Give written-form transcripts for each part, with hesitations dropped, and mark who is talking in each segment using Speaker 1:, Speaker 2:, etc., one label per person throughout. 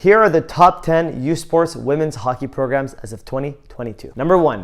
Speaker 1: Here are the top 10 USports women's hockey programs as of 2022. Number 1.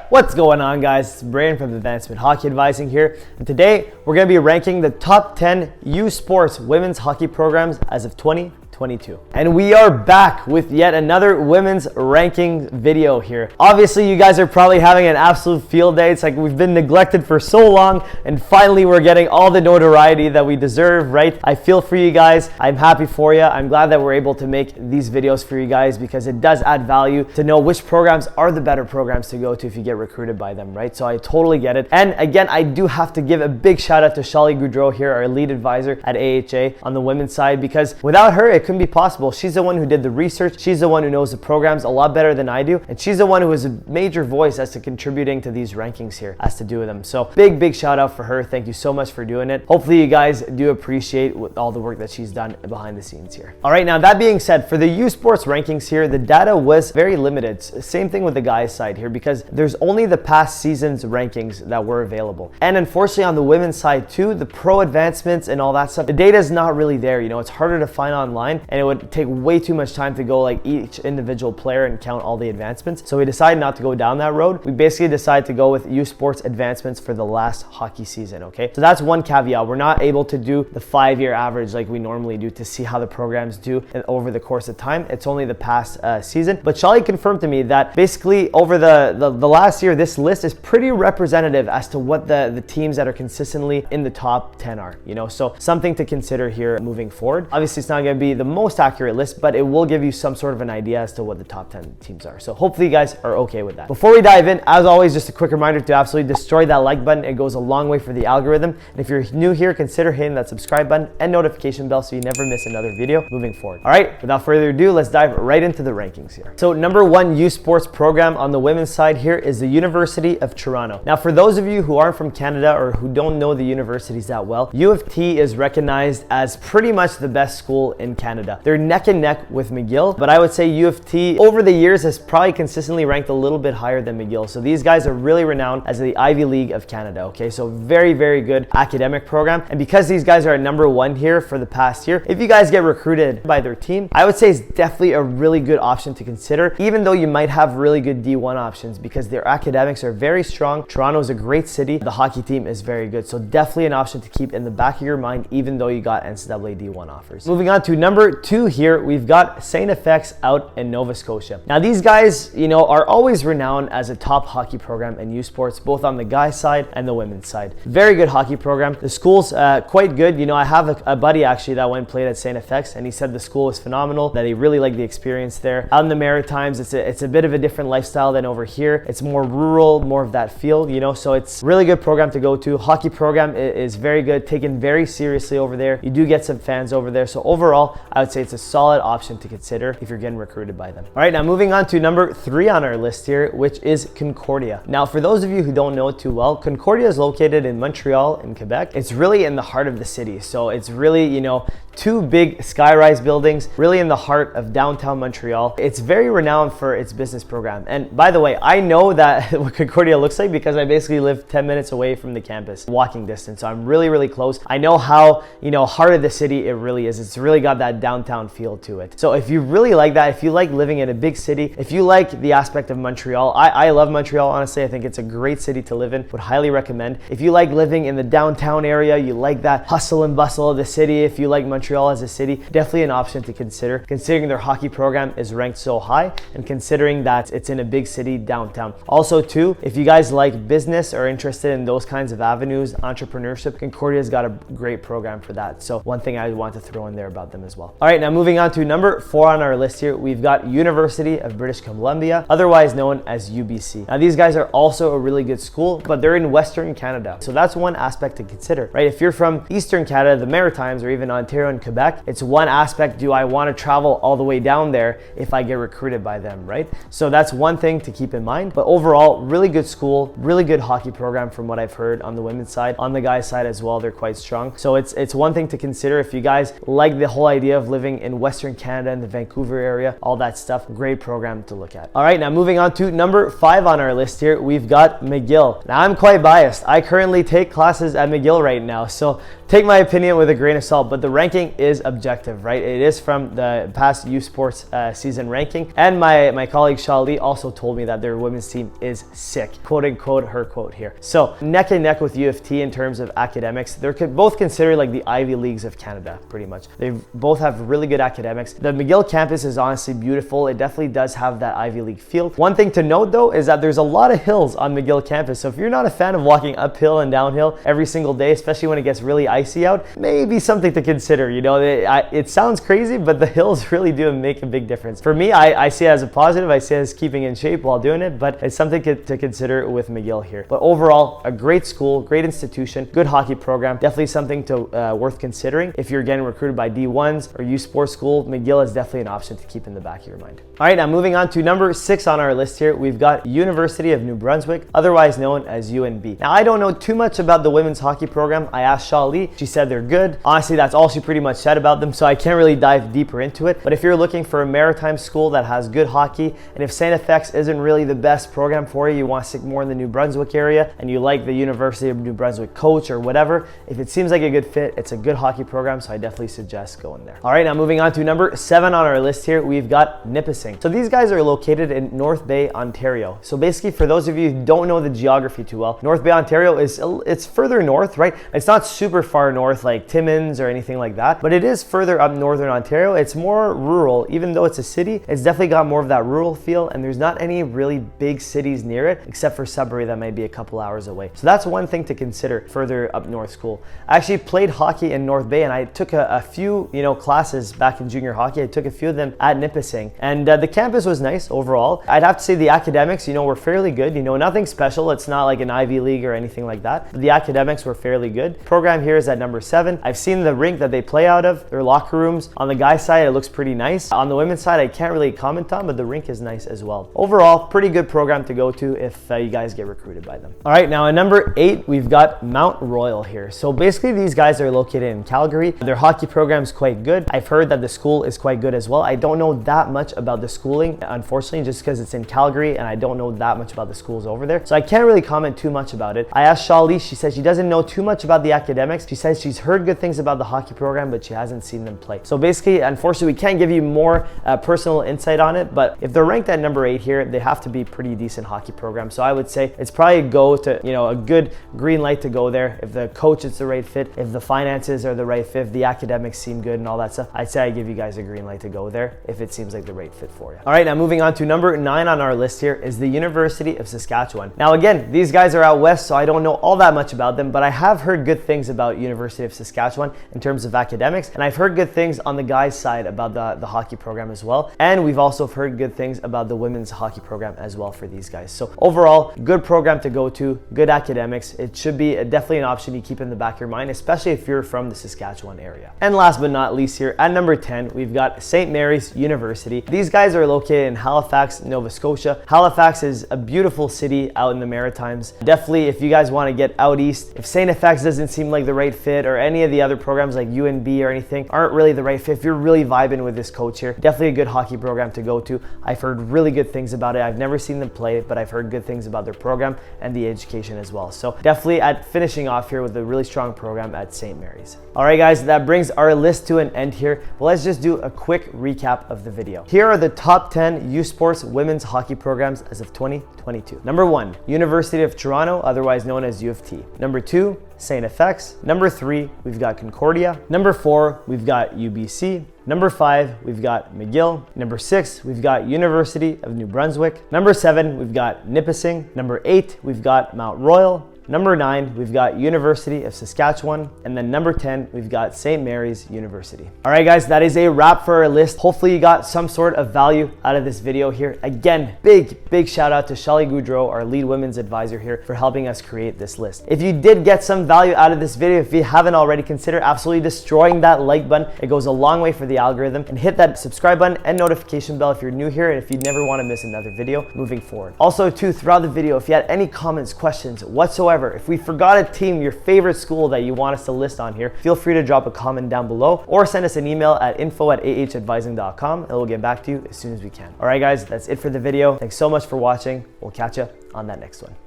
Speaker 1: What's going on, guys? It's Brian from Advancement Hockey Advising here, and today we're going to be ranking the top 10 USports women's hockey programs as of 2022. And we are back with yet another women's ranking video here. Obviously, you guys are probably having an absolute field day. It's like we've been neglected for so long, and finally we're getting all the notoriety that we deserve, right? I feel for you guys. I'm happy for you. I'm glad that we're able to make these videos for you guys because it does add value to know which programs are the better programs to go to if you get recruited by them, right? So I totally get it. And again, I do have to give a big shout out to Shali Goudreau here, our lead advisor at AHA on the women's side, because without her, it couldn't be possible. She's the one who did the research. She's the one who knows the programs a lot better than I do. And she's the one who is a major voice as to contributing to these rankings here, as to do with them. So big shout out for her. Thank you so much for doing it. Hopefully you guys do appreciate all the work that she's done behind the scenes here. All right, now that being said, for the USports rankings here, the data was very limited. Same thing with the guys side here, because there's only the past season's rankings that were available. And unfortunately on the women's side too, the pro advancements and all that stuff, the data is not really there. You know, it's harder to find online, and it would take way too much time to go like each individual player and count all the advancements. So we decided not to go down that road. We basically decided to go with USports advancements for the last hockey season, okay? So that's one caveat. We're not able to do the 5-year average like we normally do to see how the programs do over the course of time. It's only the past season. But Shali confirmed to me that basically over the last year, this list is pretty representative as to what the teams that are consistently in the top 10 are, you know? So something to consider here moving forward. Obviously, it's not gonna be the most accurate list, but it will give you some sort of an idea as to what the top 10 teams are. So hopefully you guys are okay with that. Before we dive in, as always, just a quick reminder to absolutely destroy that like button. It goes a long way for the algorithm. And if you're new here, consider hitting that subscribe button and notification bell so you never miss another video moving forward. All right, without further ado, let's dive right into the rankings here. So number 1 USports program on the women's side here is the University of Toronto. Now, for those of you who aren't from Canada or who don't know the universities that well, U of T is recognized as pretty much the best school in Canada. They're neck and neck with McGill, but I would say U of T over the years has probably consistently ranked a little bit higher than McGill. So these guys are really renowned as the Ivy League of Canada, okay? So very good academic program. And because these guys are at number 1 here for the past year, if you guys get recruited by their team, I would say it's definitely a really good option to consider, even though you might have really good D1 options because their academics are very strong. Toronto is a great city. The hockey team is very good. So definitely an option to keep in the back of your mind, even though you got NCAA D1 offers. Moving on to number 2 here, we've got St. FX out in Nova Scotia. Now these guys, you know, are always renowned as a top hockey program in USports, both on the guys side and the women's side. Very good hockey program. The school's quite good. You know, I have a buddy actually that went and played at St. FX, and he said the school was phenomenal, that he really liked the experience there. Out in the Maritimes, it's a bit of a different lifestyle than over here. It's more rural, more of that feel, you know, so it's really good program to go to. Hockey program is very good, taken very seriously over there. You do get some fans over there. So overall, I would say it's a solid option to consider if you're getting recruited by them. All right, now moving on to number 3 on our list here, which is Concordia. Now, for those of you who don't know it too well, Concordia is located in Montreal in Quebec. It's really in the heart of the city. So it's really, you know, 2 big skyrise buildings, really in the heart of downtown Montreal. It's very renowned for its business program. And by the way, I know that what Concordia looks like because I basically live 10 minutes away from the campus, walking distance. So I'm really close. I know how, you know, heart of the city it really is. It's really got that downtown feel to it. So if you really like that, if you like living in a big city, if you like the aspect of Montreal, I love Montreal, honestly. I think it's a great city to live in. Would highly recommend. If you like living in the downtown area, you like that hustle and bustle of the city, if you like Montreal as a city, definitely an option to consider, considering their hockey program is ranked so high and considering that it's in a big city downtown. Also too, if you guys like business or interested in those kinds of avenues, entrepreneurship, Concordia's got a great program for that. So one thing I want to throw in there about them as well. All right, now moving on to number 4 on our list here, we've got University of British Columbia, otherwise known as UBC. Now these guys are also a really good school, but they're in Western Canada. So that's one aspect to consider, right? If you're from Eastern Canada, the Maritimes, or even Ontario and in Quebec. It's one aspect, do I want to travel all the way down there if I get recruited by them, right? So that's one thing to keep in mind. But overall, really good school, really good hockey program from what I've heard on the women's side. On the guys' side as well, they're quite strong. So it's one thing to consider if you guys like the whole idea of living in Western Canada and the Vancouver area, all that stuff. Great program to look at. All right, now moving on to number 5 on our list here, we've got McGill. Now I'm quite biased. I currently take classes at McGill right now, so take my opinion with a grain of salt, but the ranking is objective, right? It is from the past U Sports season ranking, and my colleague Shali also told me that their women's team is sick, quote unquote, her quote here. So neck and neck with U of T in terms of academics. They're both considered like the Ivy Leagues of Canada, pretty much. They both have really good academics. The McGill campus is honestly beautiful. It definitely does have that Ivy League feel. One thing to note though is that there's a lot of hills on McGill campus, so if you're not a fan of walking uphill and downhill every single day, especially when it gets really icy out, maybe something to consider. You know, it sounds crazy, but the hills really do make a big difference. For me, I see it as a positive. I see it as keeping in shape while doing it, but it's something to consider with McGill here. But overall, a great school, great institution, good hockey program, definitely something to worth considering. If you're getting recruited by D1s or U Sports School, McGill is definitely an option to keep in the back of your mind. All right, now moving on to number 6 on our list here, we've got University of New Brunswick, otherwise known as UNB. Now, I don't know too much about the women's hockey program. I asked Shali, she said they're good. Honestly, that's all she pretty much said about them, so I can't really dive deeper into it. But if you're looking for a maritime school that has good hockey, and if St. FX isn't really the best program for you, you want to stick more in the New Brunswick area, and you like the University of New Brunswick coach or whatever, if it seems like a good fit, it's a good hockey program, so I definitely suggest going there. All right, now moving on to number 7 on our list here, we've got Nipissing. So these guys are located in North Bay, Ontario. So basically, for those of you who don't know the geography too well, North Bay, Ontario it's further north, right? It's not super far north like Timmins or anything like that, but it is further up northern Ontario. It's more rural. Even though it's a city, it's definitely got more of that rural feel, and there's not any really big cities near it except for Sudbury that might be a couple hours away. So that's one thing to consider further up north school. I actually played hockey in North Bay, and I took a few classes back in junior hockey. I took a few of them at Nipissing, and the campus was nice overall. I'd have to say the academics were fairly good. Nothing special. It's not like an Ivy League or anything like that, but the academics were fairly good. Program here is at number 7. I've seen the rink that they play out of, their locker rooms. On the guys side, it looks pretty nice. On the women's side, I can't really comment on, but the rink is nice as well. Overall, pretty good program to go to if you guys get recruited by them. All right, now at number 8, we've got Mount Royal here. So basically, these guys are located in Calgary. Their hockey program is quite good. I've heard that the school is quite good as well. I don't know that much about the schooling, unfortunately, just because it's in Calgary and I don't know that much about the schools over there. So I can't really comment too much about it. I asked Shali, she said she doesn't know too much about the academics. She says she's heard good things about the hockey program, but she hasn't seen them play. So basically, unfortunately, we can't give you more personal insight on it, but if they're ranked at number 8 here, they have to be pretty decent hockey program. So I would say it's probably a go to, a good green light to go there. If the coach is the right fit, if the finances are the right fit, if the academics seem good and all that stuff, I'd say I give you guys a green light to go there if it seems like the right fit for you. All right, now moving on to number 9 on our list here is the University of Saskatchewan. Now again, these guys are out west, so I don't know all that much about them, but I have heard good things about University of Saskatchewan in terms of academics, and I've heard good things on the guys' side about the hockey program as well, and we've also heard good things about the women's hockey program as well for these guys. So overall, good program to go to, good academics. It should be definitely an option you keep in the back of your mind, especially if you're from the Saskatchewan area. And last but not least here, at number 10, we've got St. Mary's University. These guys are located in Halifax, Nova Scotia. Halifax is a beautiful city out in the Maritimes. Definitely, if you guys want to get out east, if St. FX doesn't seem like the right fit, or any of the other programs like UNB or anything aren't really the right fit, if you're really vibing with this coach here, definitely a good hockey program to go to. I've heard really good things about it. I've never seen them play, but I've heard good things about their program and the education as well. So definitely at finishing off here with a really strong program at St. Mary's. All right, guys, that brings our list to an end here. But let's just do a quick recap of the video. Here are the top 10 U Sports women's hockey programs as of 2022. Number 1, University of Toronto, otherwise known as U of T. Number 2, St. FX. Number 3, we've got Concordia. Number 4, we've got UBC. Number 5, we've got McGill. Number 6, we've got University of New Brunswick. Number 7, we've got Nipissing. Number 8, we've got Mount Royal. Number 9, we've got University of Saskatchewan. And then number 10, we've got St. Mary's University. All right, guys, that is a wrap for our list. Hopefully you got some sort of value out of this video here. Again, big shout out to Shelly Goudreau, our lead women's advisor here, for helping us create this list. If you did get some value out of this video, if you haven't already, consider absolutely destroying that like button. It goes a long way for the algorithm. And hit that subscribe button and notification bell if you're new here and if you never want to miss another video moving forward. Also too, throughout the video, if you had any comments, questions whatsoever, if we forgot a team, your favorite school that you want us to list on here, feel free to drop a comment down below or send us an email at info@ahadvising.com and we'll get back to you as soon as we can. All right, guys, that's it for the video. Thanks so much for watching. We'll catch you on that next one.